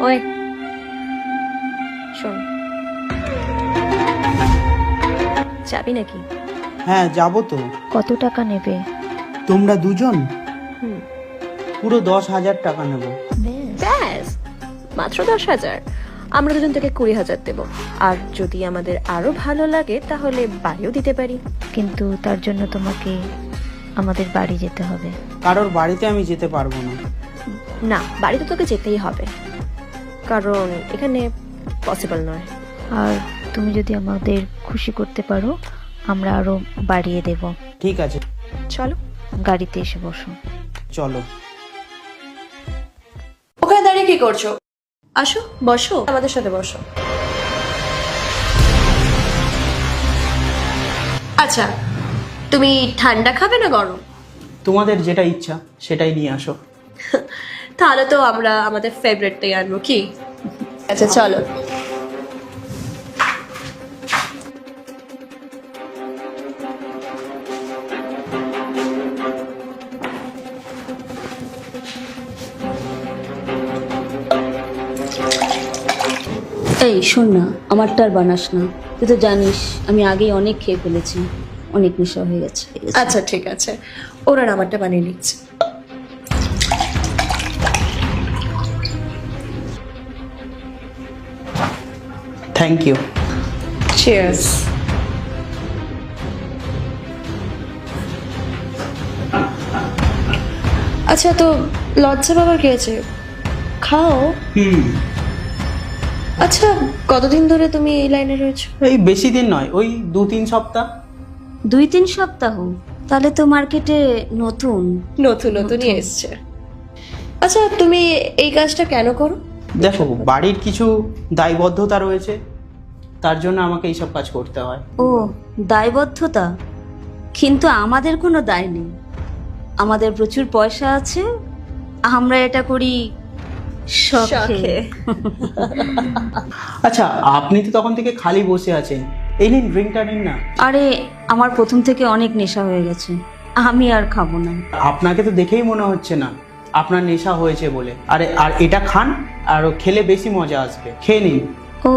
ওই শোন, যাবি নাকি? হ্যাঁ যাবো তো। কত টাকা নেবে? তোমরা দুজন? হুম। পুরো 10,000 টাকা নেব। ব্যাস, মাত্র 10,000? আমরা দুজন থেকে 20,000 দেব। আর যদি আমাদের আরো ভালো লাগে তাহলে বাড়িও দিতে পারি। কিন্তু তার জন্য তোমাকে আমাদের বাড়ি যেতে হবে। কারোর বাড়িতে আমি যেতে পারবো না। না, বাড়িতে তোকে যেতেই হবে, কারণ এখানে পসিবল নয়। আর তুমি যদি আমাদের খুশি করতে পারো আমরা আরো বাড়িয়ে দেব। ঠিক আছে চলো, গাড়িতে এসে বসো। চলো। ওখানে দাঁড়িয়ে কি করছো? আসো, বসো, আমাদের সাথে বসো। আচ্ছা, তুমি ঠান্ডা খাবে না গরম? তোমাদের যেটা ইচ্ছা সেটাই নিয়ে আসো। তাহলে তো আমরা আমাদের ফেভারিটটাই আনবো, কি? আচ্ছা চলো। এই শোন না, আমারটা আর বানাস না। তুই তো জানিস আমি আগেই অনেক খেয়ে ফেলেছি, অনেক নেশা হয়ে গেছে। আচ্ছা ঠিক আছে, ওরা আমারটা বানিয়ে নিচ্ছে। Thank you. চিয়ার্স। আচ্ছা, তো লজ্জা পাবার কি আছে? খাও। আচ্ছা, কতদিন ধরে তুমি এই লাইনে রয়েছো? এই বেশি দিন নয়, ওই 2-3 সপ্তাহ। 2-3 সপ্তাহ? তাহলে তো মার্কেটে নতুন। নতুনই এসছে। আচ্ছা, তুমি এই কাজটা কেন করো? দেখো, বাড়ির কিছু দায়বদ্ধতা রয়েছে, তার জন্য আমাকে এইসব কাজ করতে হয়। ও, দায়বদ্ধতা? কিন্তু আমাদের কোনো দায় নেই, আমাদের প্রচুর পয়সা আছে, আমরা এটা করি শখে। আচ্ছা, আপনি তো তখন থেকে খালি বসে আছেন, এই নিন ড্রিঙ্কটা নিন না। আরে আমার প্রথম থেকে অনেক নেশা হয়ে গেছে, আমি আর খাবো না। আপনাকে তো দেখেই মনে হচ্ছে না আপনার নেশা হয়েছে বলে। আরে আর এটা খান, আর খেলে বেশি মজা আসবে, খেয়ে নিন। ও,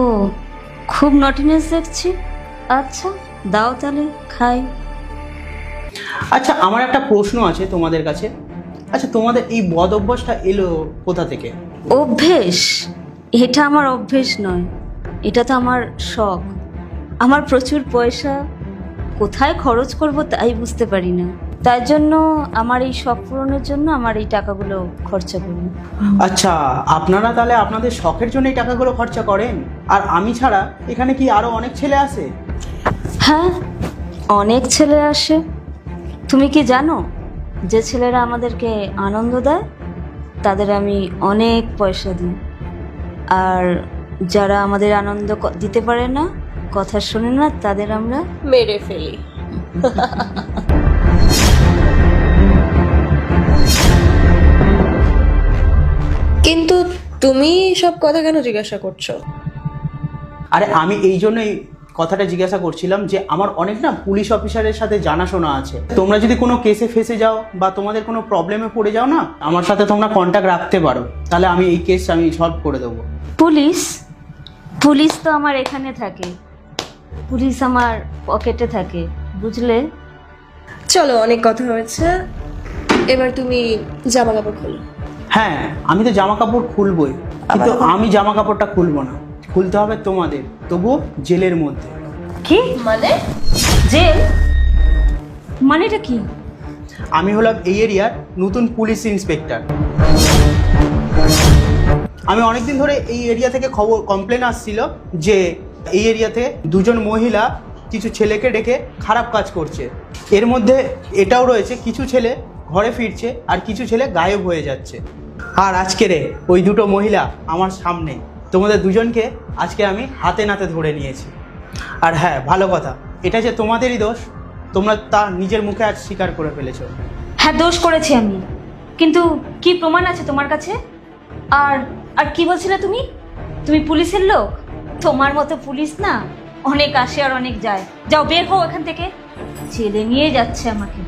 খুব নটিনেস দেখছি। আচ্ছা দাও তাহলে খাই। আচ্ছা, আমার একটা প্রশ্ন আছে তোমাদের কাছে। আচ্ছা, তোমাদের এই বদ অভ্যাসটা এলো কোথা থেকে? অভ্যেস? এটা আমার অভ্যেস নয়, এটা তো আমার শখ। আমার প্রচুর পয়সা, কোথায় খরচ করব তাই বুঝতে পারি না, তাই জন্য আমার এই শখ পূরণের জন্য আমার এই টাকাগুলো খরচা করি। আচ্ছা, আপনারা তাহলে আপনাদের শখের জন্য এই টাকাগুলো খরচা করেন? আর আমি ছাড়া এখানে কি আরো অনেক ছেলে আসে? হ্যাঁ, অনেক ছেলে আসে। তুমি কি জানো, যে ছেলেরা আমাদেরকে আনন্দ দেয় তাদের আমি অনেক পয়সা দিই, আর যারা আমাদের আনন্দ দিতে পারে না, কথা শোনে না, তাদের আমরা মেরে ফেলি। কিন্তু তুমি সব কথা কেন জিজ্ঞাসা করছো? আরে আমি এই জন্যই কথাটা জিজ্ঞাসা করছিলাম যে আমার অনেক না পুলিশ অফিসারের সাথে জানাশোনা আছে। তোমরা যদি কোনো কেসে ফেসে যাও বা তোমাদের কোনো প্রবলেমে পড়ে যাও না, আমার সাথে তোমরা কন্ট্যাক্ট রাখতে পারো, তাহলে আমি এই কেস আমি সলভ করে দেবো। পুলিশ? পুলিশ তো আমার এখানে থাকে, পুলিশ আমার পকেটে থাকে, বুঝলে? চলো, অনেক কথা হয়েছে, এবার তুমি জামা কাপড় খোলো। হ্যাঁ, আমি তো জামা কাপড় খুলবই, কিন্তু আমি জামা কাপড়টা খুলবো না, খুলতে হবে তোমাদের, তবুও জেলের মধ্যে। কি মানে? জেল? মানেটা কি? আমি হলাম এই এরিয়ার নতুন পুলিশ ইন্সপেক্টর। আমি অনেকদিন ধরে এই এরিয়া থেকে কমপ্লেন আসছিল যে এই এরিয়াতে দুজন মহিলা কিছু ছেলেকে ডেকে খারাপ কাজ করছে। এর মধ্যে এটাও রয়েছে, কিছু ছেলে ঘরে ফিরছে আর কিছু ছেলে গায়েব হয়ে যাচ্ছে। আর আজকে রে ওই দুটো মহিলা আমার সামনে, তোমাদের দুজনকে আজকে আমি হাতে নাতে ধরে নিয়েছি। আর হ্যাঁ, ভালো কথা, এটা যে তোমাদেরই দোষ, তোমরা তা নিজের মুখে আজ স্বীকার করে ফেলেছো। হ্যাঁ, দোষ করেছি আমি, কিন্তু কি প্রমাণ আছে তোমার কাছে? আর আর কি বলছিলে তুমি? তুমি পুলিশের লোক? তোমার মতো পুলিশ না অনেক আসে আর অনেক যায়। যাও বের হও এখান থেকে, ছেলে নিয়ে যাচ্ছে আমাকে।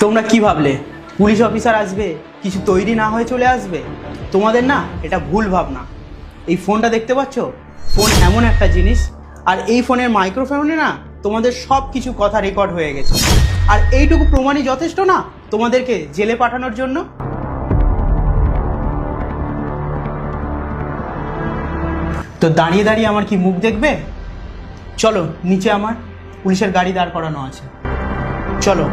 তোমরা কি ভাবলে পুলিশ অফিসার আসবে কিছু তৈরি না হয়ে চলে আসবে? তোমাদের না এটা ভুল ভাবনা। এই ফোনটা দেখতে পাচ্ছ, ফোন এমন একটা জিনিস, আর এই ফোনের মাইক্রোফোনে না তোমাদের সব কিছু কথা রেকর্ড হয়ে গেছে। আর এইটুকু প্রমাণই যথেষ্ট না তোমাদেরকে জেলে পাঠানোর জন্য। তো দাঁড়িয়ে দাঁড়িয়ে আমার কি মুখ দেখবে? চলো নিচে আমার পুলিশের গাড়ি দাঁড় করানো আছে, চলো।